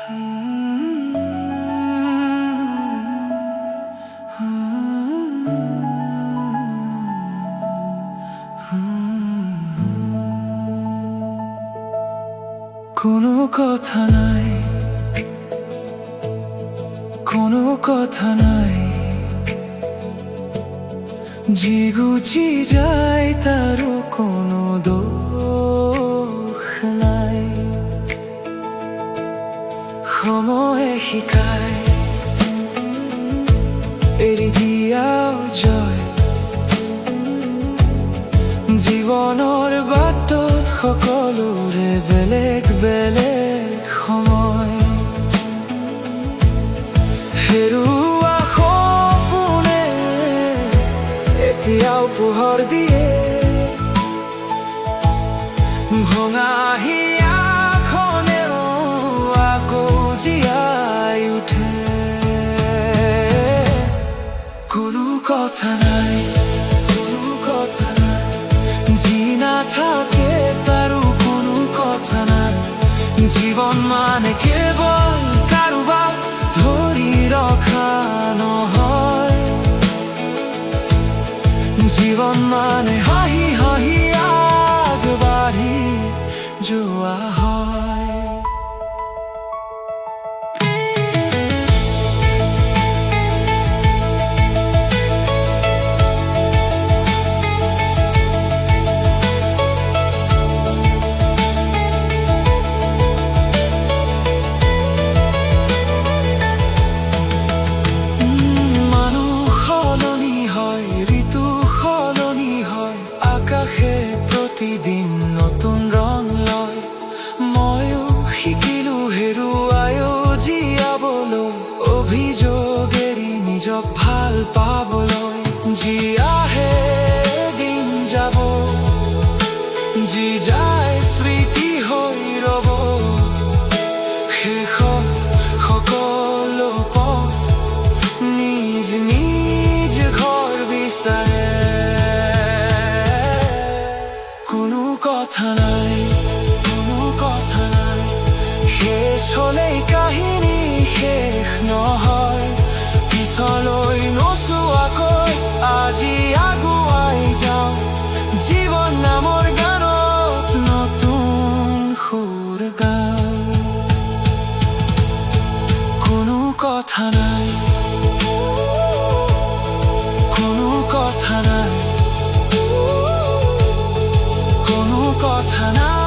কোনো কথা নাই, কোনো কথা নাই, জিগুচি যায় তাৰো কোনো দোষ নাই। সময়ে শিকায় এৰি দিয়াও জয়, জীৱনৰ বাটত সকলোৰে বেলেগ বেলেগ সময়। হেৰুৱা সপোনে এতিয়াও পোহৰ দিয়ে, ভঙা হিয়াখনেও আকৌ জীয়াই উঠে। কোনো কথা নাই, কোনো কথা নাই, যি নাথাকে তাৰো কোনো কথা নাই। জীৱন মানে কেৱল কাৰোবাক ধৰি ৰখা নহয়, জীৱন মানে হাঁহি হাঁহি আগবাঢ়ি যোৱা হয়। প্ৰতিদিন নতুন ৰং লয়, ময়ো শিকিলো হেৰুৱায়ো জীয়াবলৈ, অভিযোগ এৰি নিজক ভাল পাবলৈ। যি আহে দিন যাব, যি যায় স্মৃতি হৈ ৰ'ব, শেষত সকলো পথ নিজ নিজ ঘৰ বিচাৰে। কোনো কথা নাই, কোনো কথা নাই, শেষ হ'লেই কাহিনী শেষ নহয়। পিছলৈ নোচোৱাকৈ আজি আগুৱাই যাওঁ, জীৱন নামৰ গানত নতুন সুৰ গাওঁ। কোনো কথা নাই, কোনো কথা নাই, কোনো কথা নাই।